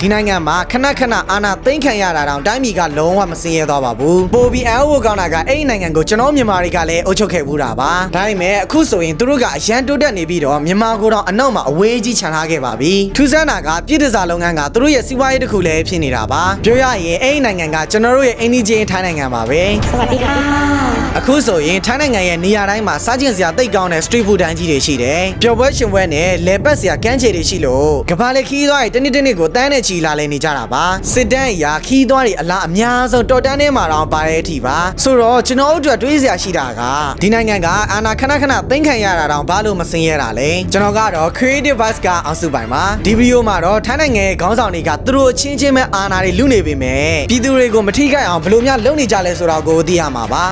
ဒီနိုင်ငံမှာခဏအာဏာသိမ်းခံရတာတောင်တိုင်းပြည်ကလုံးဝမစင်ရဲသွားပါဘူးပိုပြီးအန်အိုကောင်းတာကအဲ့ဒီနိုင်ငံကိုကျွန်တော်မြန်မာတွေကလည်းအုပ်ချုပ်ခဲ့ဘူးတာပါဒါပေမဲ့အခုဆိုရင်သူတို့ကအရန်တိုးတက်နေပြီးတော့မြန်မာကိုတော့အနောက်မှာအဝေးကြီးခြံထားခဲ့ပါပြီထူးဆန်းတာကပြည်သူစားလုပ်ငန်းကသူတို့ရဲ့စီးပွားရေးတစ်ခုလည်းဖြစ်နေတာပါပြောရရင်အဲ့ဒီနိုင်ငံကကျွန်တော်တို့ရဲ့အင်ဒီဂျင်ထိုင်းနိုင်ငံပါပဲสวัสดีค่ะအခုဆိုရင်ထိုင်းနိုင်ငံရဲ့နေရာတိုင်းမှာစားကျင်စရာတိတ်ကောင်းတဲ့ street food တန်းကြီးတွေရှိတယ်ပျော်ပွဲရှင်ပွဲနဲ့လေပတ်စရာကမ်းခြေတွေရှိလို့ကဘာလေခီးသွားရင်တနေ့ကိုတန်းနဲ့ချီလာလဲနေကြတာပါစစ်တမ်းအရာခီးသွားတွေအလားအများဆုံးတော်တန်းထဲမှာတော့ပါတဲ့အထိပါဆိုတော့ကျွန်တော်တို့တွေးစရာရှိတာကဒီနိုင်ငံကအာဏာခဏသိမ်းခံရတာတောင်ဘာလို့မစင်ရတာလဲကျွန်တော်ကတော့ creative bus ကအောင်စုပိုင်ပါဒီဗီဒီယိုမှာတော့ထိုင်းနိုင်ငံရဲ့ခေါင်းဆောင်တွေကသူတို့ချင်းချင်းပဲအာဏာတွေလူနေပေမဲ့ပြည်သူတွေကိုမထိခိုက်အောင်ဘယ်လိုများလုပ်နေကြလဲဆိုတော့ကိုသိရမှာပါ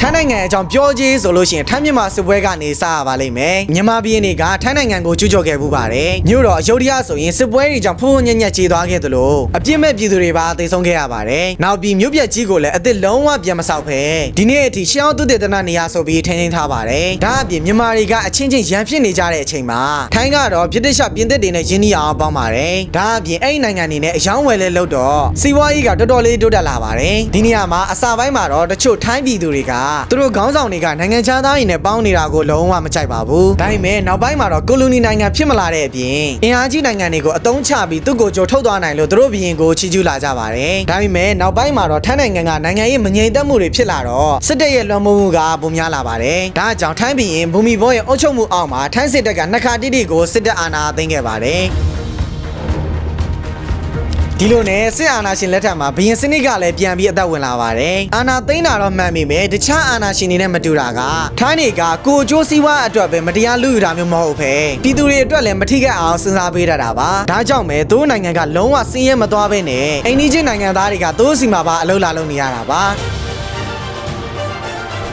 ထိုင်းနိုင်ငံအကြောင်းပြောကြီးဆိုလို့ရှိရင်ထိုင်းမြန်မာစစ်ပွဲကနေစရပါလိမ့်မယ်မြန်မာပြည်တွေကထိုင်းနိုင်ငံကိုကျူးကျော်ခဲ့မှုပါတယ်မြို့တော်အယုဒ္ဓယဆိုရင်စစ်ပွဲတွေကြောင့်ဖုံဖုံညံ့ညံ့ကြေသွားခဲ့သလိုအပြစ်မဲ့ပြည်သူတွေပါသေဆုံးခဲ့ရပါတယ်နောက်ပြီးမြို့ပြကြီးကိုလည်းအသစ်လုံးဝပြန်မဆောက်ဖဲဒီနေ့အထိရှေးအောင်သုတေသနနေရာဆိုပြီးထိန်းသိမ်းထားပါတယ်ဒါအပြင်မြန်မာတွေကအချင်းချင်းရန်ဖြစ်နေကြတဲ့အချိန်မှာထိုင်းကတော့ဗြိတိရှပြင်သစ်တွေနဲ့ယင်းနှီးအောင်ပေါင်းပါတယ်ဒါအပြင်အဲ့ဒီနိုင်ငံတွေနဲ့အယောင်းဝယ်လဲလုပ်တော့စီးပွားရေးကတော်တော်လေးတိုးတက်လာပါတယ်ဒီနေရာမှာအစာပိုင်းမှာတော့တချို့ထိုင်းပြည်သူတွေကသူတို့ခေါင်းဆောင်တွေကနိုင်ငံခြားသားတွေနဲ့ပေါင်းနေတာကိုလုံးဝမကြိုက်ပါဘူးဒါပေမဲ့နောက်ပိုင်းမှာတော့ကိုလိုနီနိုင်ငံဖြစ်မလာတဲ့အပြင်အင်အားကြီးနိုင်ငံတွေကိုအသုံးချပြီးသူ့ကိုကြိုထုတ်သွားနိုင်လို့သူတို့ဘီရင်ကိုချီးကျူးလာကြပါတယ်ဒါပေမဲ့နောက်ပိုင်းမှာတော့ထိုင်းနိုင်ငံကနိုင်ငံရေးမငြိမ်သက်မှုတွေဖြစ်လာတော့စစ်တပ်ရဲ့လွှမ်းမိုးမှုကပုံများလာပါတယ်ဒါကြောင့်ထိုင်းဘီရင်ဘူမီဘောရဲ့အုပ်ချုပ်မှုအောက်မှာထိုင်းစစ်တပ်ကနှစ်ခါတိတိကိုစစ်တပ်အာဏာသိမ်းခဲ့ပါတယ်ဒီလိုနဲ့စစ်အာဏာရှင်လက်ထက်မှာဘရင်စနစ်ကလည်းပြန်ပြီးအသက်ဝင်လာပါတယ်အာဏာသိမ်းတာတော့မှန်ပေမဲ့တခြားအာဏာရှင်တွေနဲ့မတူတာကထိုင်းတွေကကိုကျိုးစည်းဝါးအတွက်ပဲမတရားလူယူတာမျိုးမဟုတ်ပဲပြည်သူတွေအတွက်လည်းမထိခိုက်အောင်စဉ်းစားပေးတတ်တာပါဒါကြောင့်ပဲသူ့နိုင်ငံကလုံးဝစင်းရဲမသွားဘဲနဲ့အိမ်နီးချင်းနိုင်ငံသားတွေကသူ့စီမှာပါအလုပ်လာလုပ်နေရတာပါ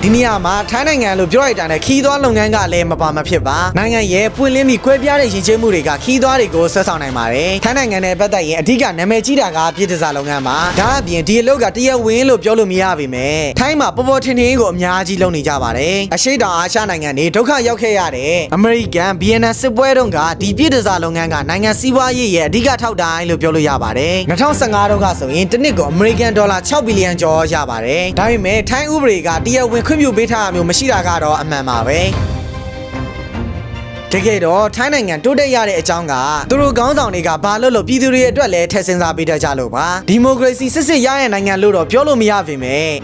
ဒီနေရာမှာထိုင်းနိုင်ငံလို့ပြောရတဲ့ခီးသွားလုပ်ငန်းကလည်းမပါမဖြစ်ပါနိုင်ငံရဲ့ပွင့်လင်းပြီးကွဲပြားတဲ့ရည်ချင်းမှုတွေကခီးသွားတွေကိုဆွဲဆောင်နိုင်ပါတယ်ထိုင်းနိုင်ငံနဲ့ပတ်သက်ရင်အဓိကနာမည်ကြီးတာကပြည်သူစားလုပ်ငန်းပါဒါအပြင်ဒီအလုပ်ကတရက်ဝင်းလို့ပြောလို့မရပါပဲထိုင်းမှာပေါ်ပေါ်ထင်ထင်ကိုအများကြီးလုပ်နေကြပါတယ်အရှေ့တောင်အာရှနိုင်ငံတွေဒုက္ခရောက်ခဲ့ရတဲ့အမေရိကန်ဗီယက်နမ်စစ်ပွဲတုန်းကဒီပြည်သူစားလုပ်ငန်းကနိုင်ငံစီးပွားရေးရဲ့အဓိကထောက်တိုင်းလို့ပြောလို့ရပါတယ်2015တုန်းကဆိုရင်တစ်နှစ်ကိုအမေရိကန်ဒေါ်လာ6ဘီလီယံကျော်ရပါတယ်ဒါပေမဲ့ထိုင်းဥပဒေကတရက်ဝင်းခွင့်ပြုပေးထားတာမျိုးမရှိတာကတော့အမှန်ပါပဲတကယ်တော့ထိုင်းနိုင်ငံတိုးတက်ရတဲ့အကြောင်းကသူတို့ခေါင်းဆောင်တွေကဘာလို့ပြည်သူတွေအတွက်လည်းထည့်စဉ်းစားပေးတတ်ကြလို့ပါဒီမိုကရေစီစစ်ရတဲ့နိုင်ငံလို့တော့ပြောလို့မရပါပဲ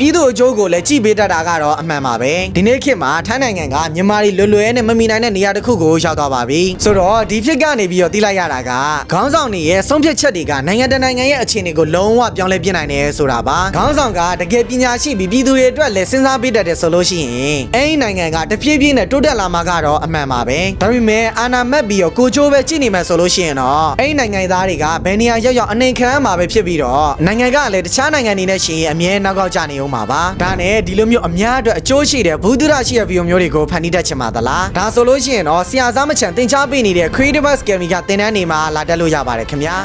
ပြည်သူအကျိုးကိုလည်းကြည့်ပေးတတ်တာကတော့အမှန်ပါပဲဒီနေ့ခေတ်မှာထိုင်းနိုင်ငံကမြန်မာတွေလွယ်နဲ့မမီနိုင်တဲ့နေရာတစ်ခုကိုရောက်သွားပါပြီဆိုတော့ဒီဖြစ်ကနေပြီးတော့သိလိုက်ရတာကခေါင်းဆောင်တွေရဲ့ဆုံးဖြတ်ချက်တွေကနိုင်ငံတကာရဲ့အခြေအနေကိုလုံးဝပြောင်းလဲပြနိုင်တယ်ဆိုတာပါခေါင်းဆောင်ကတကယ်ပညာရှိပြီးပြည်သူတွေအတွက်လည်းစဉ်းစားပေးတတ်တယ်ဆိုလို့ရှိရင်အဲ့ဒီနိုင်ငံကတဖြည်းဖြည်းနဲ့တိုးတက်လာမှာကတော့အမှန်ပါပဲဒါပေမဲ့အာဏာမက်ပြီးတော့ကိုချိုးပဲကြည့်နေမှဆိုလို့ရှိရင်တော့အဲ့ဒီနိုင်ငံသားတွေကဘယ်နေရာရောက်အနေခံမှာပဲဖြစ်ပြီးတော့နိုင်ငံကလည်းတခြားနိုင်ငံတွေနဲ့ရှင်အမြဲနောက်ကောက်ကြနေအောင်ပါပါဒါနဲ့ဒီလိုမျိုးအများအတွက်အကျိုးရှိတဲ့ဘူးတုဒရှိတဲ့ဗီဒီယိုမျိုးတွေကိုဖန်တီးတတ်ချင်ပါသလားဒါဆိုလို့ရှိရင်တော့ဆရာစားမချန်သင်ကြားပေးနေတဲ့ Creative Academy ကသင်တန်းနေမှာလာတက်လို့ရပါတယ်ခင်ဗျာ